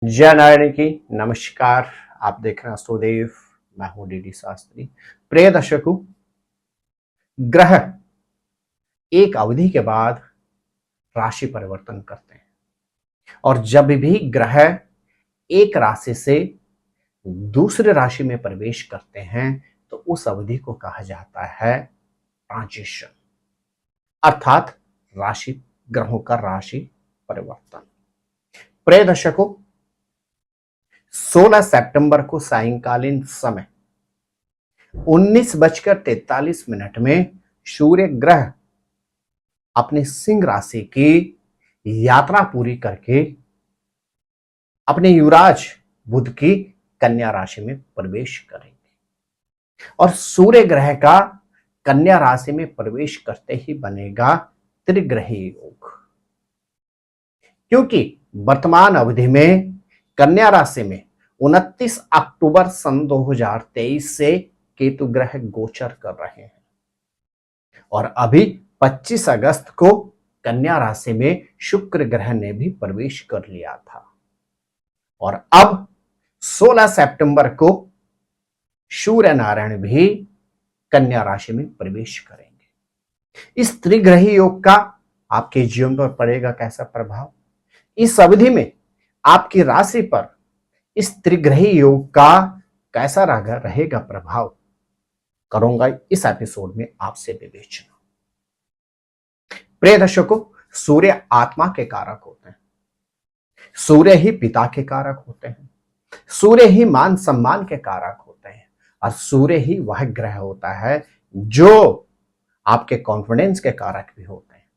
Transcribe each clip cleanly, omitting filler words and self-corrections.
जय नारायण की नमस्कार। आप देख रहे हैं अष्टोदेव। मैं हूं डीडी शास्त्री। प्रिय दर्शकों, ग्रह एक अवधि के बाद राशि परिवर्तन करते हैं और जब भी ग्रह एक राशि से दूसरे राशि में प्रवेश करते हैं तो उस अवधि को कहा जाता है ट्रांजिशन, अर्थात राशि ग्रहों का राशि परिवर्तन। प्रिय दर्शकों, 16 सितंबर को सायंकालीन समय 19:43 में सूर्य ग्रह अपनी सिंह राशि की यात्रा पूरी करके अपने युवराज बुध की कन्या राशि में प्रवेश करेंगे और सूर्य ग्रह का कन्या राशि में प्रवेश करते ही बनेगा त्रिग्रही योग। क्योंकि वर्तमान अवधि में कन्या राशि में 29 अक्टूबर सन 2023 से केतु ग्रह गोचर कर रहे हैं और अभी 25 अगस्त को कन्या राशि में शुक्र ग्रह ने भी प्रवेश कर लिया था और अब 16 सितंबर को सूर्य नारायण भी कन्या राशि में प्रवेश करेंगे। इस त्रिग्रही योग का आपके जीवन पर पड़ेगा कैसा प्रभाव, इस अवधि में आपकी राशि पर इस त्रिग्रही योग का कैसा रहेगा प्रभाव, करूंगा इस एपिसोड में आपसे विवेचना। प्रिय दर्शकों, सूर्य आत्मा के कारक होते हैं, सूर्य ही पिता के कारक होते हैं, सूर्य ही मान सम्मान के कारक होते हैं और सूर्य ही वह ग्रह होता है जो आपके कॉन्फिडेंस के कारक भी होते हैं।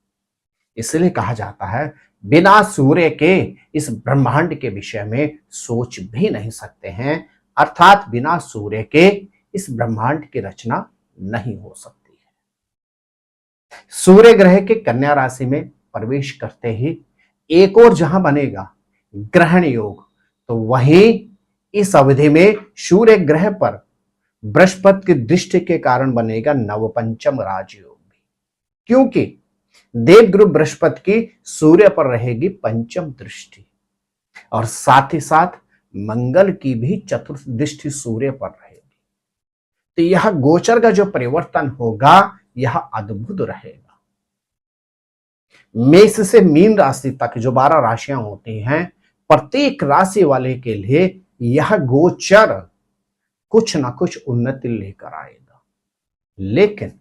इसलिए कहा जाता है बिना सूर्य के इस ब्रह्मांड के विषय में सोच भी नहीं सकते हैं, अर्थात बिना सूर्य के इस ब्रह्मांड की रचना नहीं हो सकती है। सूर्य ग्रह के कन्या राशि में प्रवेश करते ही एक और जहां बनेगा ग्रहण योग, तो वहीं इस अवधि में सूर्य ग्रह पर बृहस्पति की दृष्टि के कारण बनेगा नवपंचम राजयोग भी, क्योंकि देवगुरु बृहस्पति की सूर्य पर रहेगी पंचम दृष्टि और साथ ही साथ मंगल की भी चतुर्थ दृष्टि सूर्य पर रहेगी। तो यह गोचर का जो परिवर्तन होगा यह अद्भुत रहेगा। मेष से मीन राशि तक जो 12 राशियां होती हैं, प्रत्येक राशि वाले के लिए यह गोचर कुछ ना कुछ उन्नति लेकर आएगा, लेकिन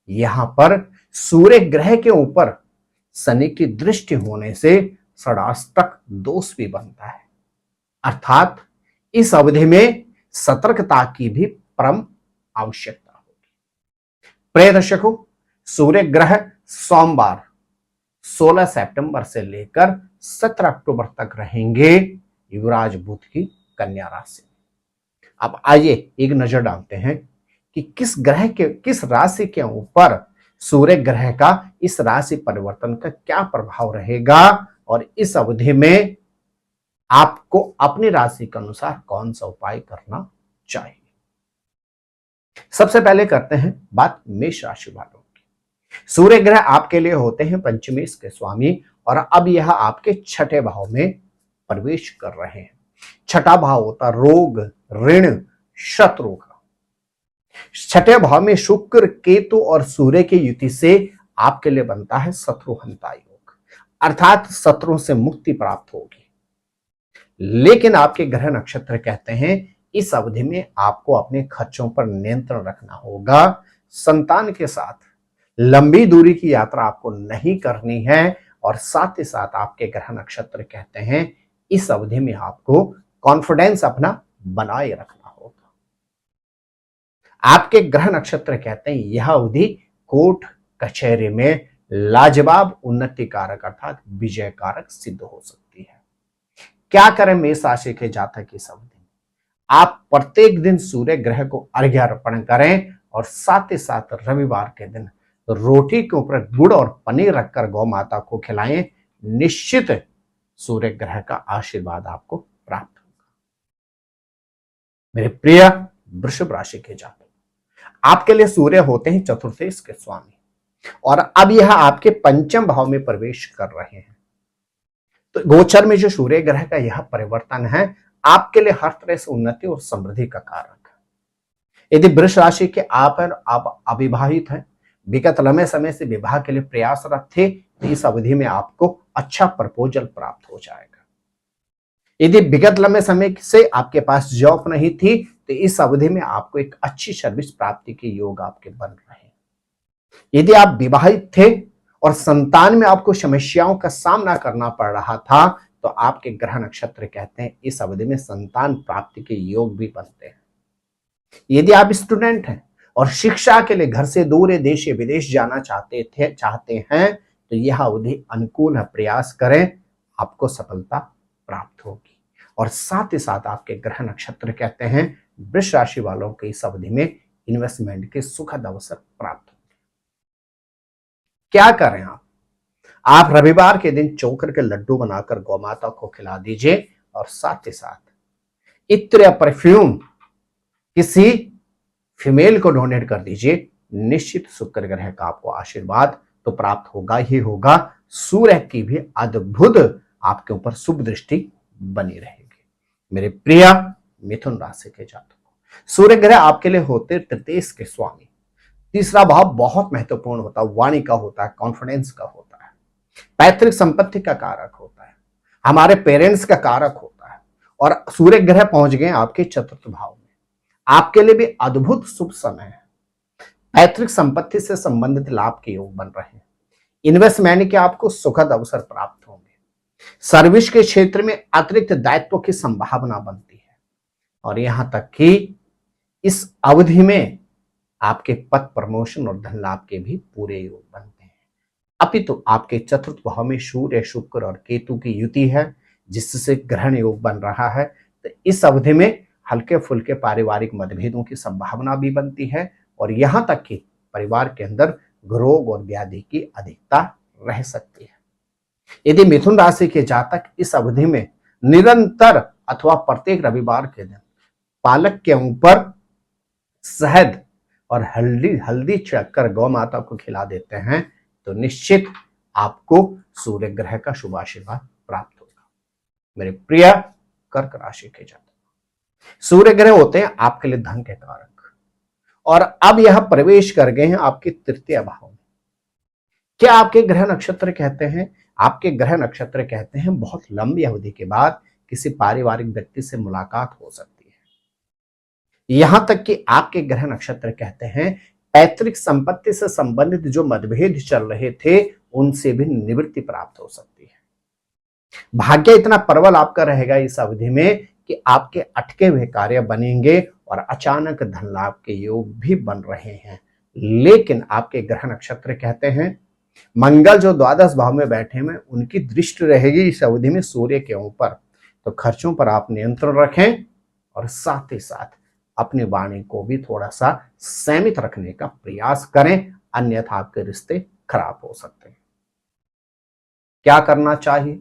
यहां पर सूर्य ग्रह के ऊपर शनि की दृष्टि होने से षडाष्टक दोष भी बनता है, अर्थात इस अवधि में सतर्कता की भी परम आवश्यकता होगी। प्रिय दर्शकों, सूर्य ग्रह सोमवार 16 सितंबर से लेकर 17 अक्टूबर तक रहेंगे युवराज बुध की कन्या राशि में। अब आइए एक नजर डालते हैं कि किस ग्रह के किस राशि के ऊपर सूर्य ग्रह का इस राशि परिवर्तन का क्या प्रभाव रहेगा और इस अवधि में आपको अपनी राशि के अनुसार कौन सा उपाय करना चाहिए। सबसे पहले करते हैं बात मेष राशि वालों की। सूर्य ग्रह आपके लिए होते हैं पंचमेश के स्वामी और अब यह आपके छठे भाव में प्रवेश कर रहे हैं। छठा भाव होता रोग, ऋण, शत्रु का। छठे भाव में शुक्र, केतु और सूर्य की युति से आपके लिए बनता है शत्रुहंता योग, अर्थात शत्रुओं से मुक्ति प्राप्त होगी। लेकिन आपके ग्रह नक्षत्र कहते हैं इस अवधि में आपको अपने खर्चों पर नियंत्रण रखना होगा। संतान के साथ लंबी दूरी की यात्रा आपको नहीं करनी है और साथ ही साथ आपके ग्रह नक्षत्र कहते हैं इस अवधि में आपको कॉन्फिडेंस अपना बनाए रखना होगा। आपके ग्रह नक्षत्र कहते हैं यह अवधि कोर्ट कचहरी में लाजवाब उन्नति कारक अर्थात विजय कारक सिद्ध हो सकती है। क्या करें मेष राशि के जातक इस अवधि में? आप प्रत्येक दिन सूर्य ग्रह को अर्घ्य अर्पण करें और साथ ही साथ रविवार के दिन रोटी के ऊपर गुड़ और पनीर रखकर गौ माता को खिलाएं। निश्चित सूर्य ग्रह का आशीर्वाद आपको प्राप्त होगा। मेरे प्रिय वृषभ राशि के जातक, आपके लिए सूर्य होते हैं चतुर्थेश के स्वामी और अब यह आपके पंचम भाव में प्रवेश कर रहे हैं। तो गोचर में जो सूर्य ग्रह का यह परिवर्तन है आपके लिए हर तरह से उन्नति और समृद्धि का कारक है। यदि वृष राशि के आप अविवाहित हैं, विगत लंबे समय से विवाह के लिए प्रयासरत थे, तो इस अवधि में आपको अच्छा प्रपोजल प्राप्त हो जाएगा। यदि विगत लंबे समय से आपके पास जॉब नहीं थी, तो इस अवधि में आपको एक अच्छी सर्विस प्राप्ति के योग आपके बन रहे हैं। यदि आप विवाहित थे और संतान में आपको समस्याओं का सामना करना पड़ रहा था, तो आपके ग्रह नक्षत्र कहते हैं इस अवधि में संतान प्राप्ति के योग भी बनते हैं। यदि आप स्टूडेंट हैं और शिक्षा के लिए घर से दूर देश या विदेश जाना चाहते हैं, तो यह अवधि अनुकूल है, प्रयास करें, आपको सफलता प्राप्त होगी। और साथ ही साथ आपके ग्रह नक्षत्र कहते हैं वृष राशि वालों को इस अवधि में इन्वेस्टमेंट के सुखद अवसर प्राप्त होंगे। क्या करें आप रविवार के दिन चोकर के लड्डू बनाकर गौ माता को खिला दीजिए और साथ ही साथ इत्र या परफ्यूम किसी फीमेल को डोनेट कर दीजिए। निश्चित शुक्र ग्रह का आपको आशीर्वाद तो प्राप्त होगा ही होगा, सूर्य की भी अद्भुत आपके ऊपर शुभ दृष्टि बनी रहेगी। मेरे प्रिय मिथुन राशि के जातकों, सूर्य ग्रह आपके लिए होते तृतीय के स्वामी। तीसरा भाव बहुत महत्वपूर्ण होता है, वाणी का होता है, कॉन्फिडेंस का होता है, पैतृक संपत्ति का कारक होता है, हमारे पेरेंट्स का कारक होता है। और सूर्य ग्रह पहुंच गए आपके चतुर्थ भाव में, आपके लिए भी अद्भुत शुभ समय है। पैतृक संपत्ति से संबंधित लाभ के योग बन रहे हैं। इन्वेस्टमेंट के आपको सुखद अवसर प्राप्त होंगे। सर्विस के क्षेत्र में अतिरिक्त दायित्व की संभावना बनती है और यहां तक कि इस अवधि में आपके पद प्रमोशन और धन लाभ के भी पूरे योग बनते हैं। अपितु आपके चतुर्थ भाव में सूर्य, शुक्र और केतु की युति है, जिससे ग्रहण योग बन रहा है। तो इस अवधि में हल्के फुल्के पारिवारिक मतभेदों की संभावना भी बनती है और यहां तक कि परिवार के अंदर रोग और व्याधि की अधिकता रह सकती है। यदि मिथुन राशि के जातक इस अवधि में निरंतर अथवा प्रत्येक रविवार के दिन पालक के ऊपर शहद और हल्दी छिड़ककर गौ माता को खिला देते हैं, तो निश्चित आपको सूर्य ग्रह का शुभ आशीर्वाद प्राप्त होगा। मेरे प्रिय कर्क राशि के जातक, सूर्य ग्रह होते हैं आपके लिए धन के कारक और अब यह प्रवेश कर गए हैं आपके तृतीय भाव में। क्या आपके ग्रह नक्षत्र कहते हैं? आपके ग्रह नक्षत्र कहते हैं बहुत लंबी अवधि के बाद किसी पारिवारिक व्यक्ति से मुलाकात हो सकती है। यहां तक कि आपके ग्रह नक्षत्र कहते हैं पैतृक संपत्ति से संबंधित जो मतभेद चल रहे थे उनसे भी निवृत्ति प्राप्त हो सकती है। भाग्य इतना प्रबल आपका रहेगा इस अवधि में कि आपके अटके हुए कार्य बनेंगे और अचानक धन लाभ के योग भी बन रहे हैं। लेकिन आपके ग्रह नक्षत्र कहते हैं मंगल जो द्वादश भाव में बैठे हैं उनकी दृष्टि रहेगी इस अवधि में सूर्य के ऊपर, तो खर्चों पर आप नियंत्रण रखें और साथ ही साथ अपनी वाणी को भी थोड़ा सा संयमित रखने का प्रयास करें, अन्यथा आपके रिश्ते खराब हो सकते हैं। क्या करना चाहिए?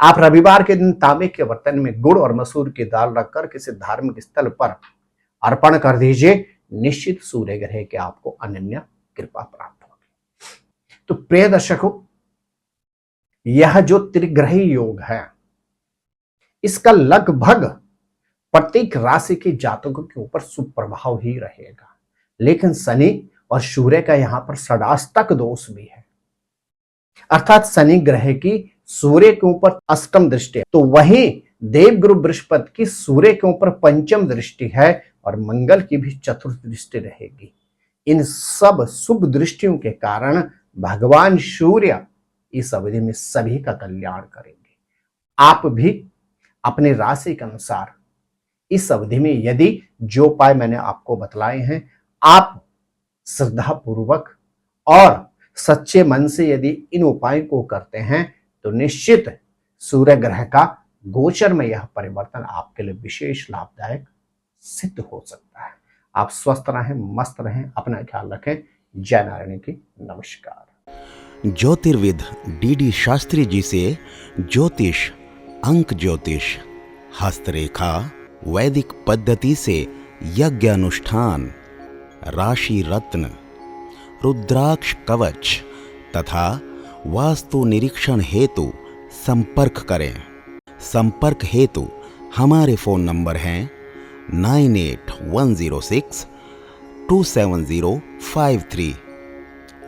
आप रविवार के दिन तांबे के बर्तन में गुड़ और मसूर की दाल रखकर किसी धार्मिक स्थल पर अर्पण कर दीजिए। निश्चित सूर्य ग्रह के आपको अनन्य कृपा प्राप्त होगी। तो प्रिय दर्शकों, यह जो त्रिग्रही योग है इसका लगभग प्रत्येक राशि के जातकों के ऊपर शुभ प्रभाव ही रहेगा, लेकिन शनि और सूर्य का यहां पर षडाष्टक दोष भी है, अर्थात शनि ग्रह की सूर्य के ऊपर अष्टम दृष्टि है, तो वहीं देवगुरु बृहस्पति की सूर्य के ऊपर पंचम दृष्टि है और मंगल की भी चतुर्थ दृष्टि रहेगी। इन सब शुभ दृष्टियों के कारण भगवान सूर्य इस अवधि में सभी का कल्याण करेंगे। आप भी अपनी राशि के अनुसार इस अवधि में यदि जो उपाय मैंने आपको बतलाए हैं आप श्रद्धा पूर्वक और सच्चे मन से यदि इन उपायों को करते हैं तो निश्चित सूर्य ग्रह का गोचर में यह परिवर्तन आपके लिए विशेष लाभदायक सिद्ध हो सकता है। आप स्वस्थ रहें, मस्त रहें, अपना ख्याल रखें। जय नारायण की नमस्कार। ज्योतिर्विद डीडी शास्त्री जी से ज्योतिष, अंक ज्योतिष, हस्तरेखा, वैदिक पद्धति से यज्ञ अनुष्ठान, राशि रत्न, रुद्राक्ष कवच तथा वास्तु निरीक्षण हेतु संपर्क करें। संपर्क हेतु हमारे फ़ोन नंबर हैं 9810627053,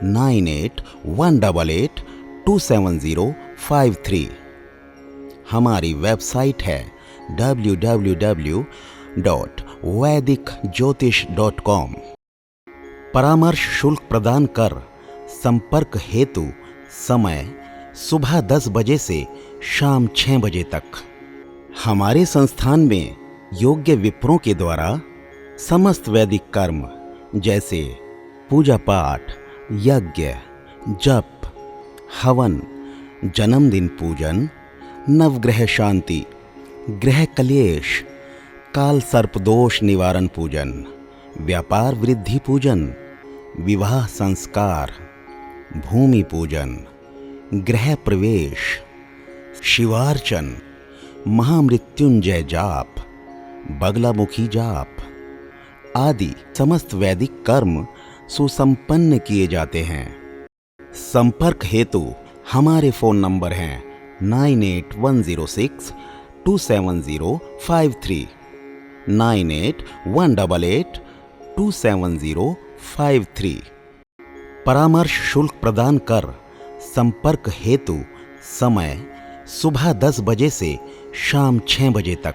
9818827053। हमारी वेबसाइट है www.vedicjyotish.com। परामर्श शुल्क प्रदान कर संपर्क हेतु समय सुबह 10 बजे से शाम 6 बजे तक। हमारे संस्थान में योग्य विप्रों के द्वारा समस्त वैदिक कर्म जैसे पूजा पाठ, यज्ञ, जप, हवन, जन्मदिन पूजन, नवग्रह शांति, ग्रह कलेश, काल सर्प दोष निवारण पूजन, व्यापार वृद्धि पूजन, विवाह संस्कार, भूमि पूजन, गृह प्रवेश, शिवार्चन, महामृत्युंजय जाप, बगलामुखी जाप आदि समस्त वैदिक कर्म सुसंपन्न किए जाते हैं। संपर्क हेतु हमारे फ़ोन नंबर हैं 9810627053, 9818827053। परामर्श शुल्क प्रदान कर संपर्क हेतु समय सुबह 10 बजे से शाम 6 बजे तक।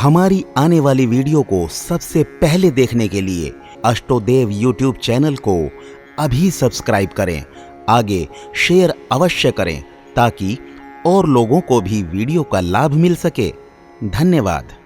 हमारी आने वाली वीडियो को सबसे पहले देखने के लिए अष्टोदेव यूट्यूब चैनल को अभी सब्सक्राइब करें। आगे शेयर अवश्य करें ताकि और लोगों को भी वीडियो का लाभ मिल सके। धन्यवाद।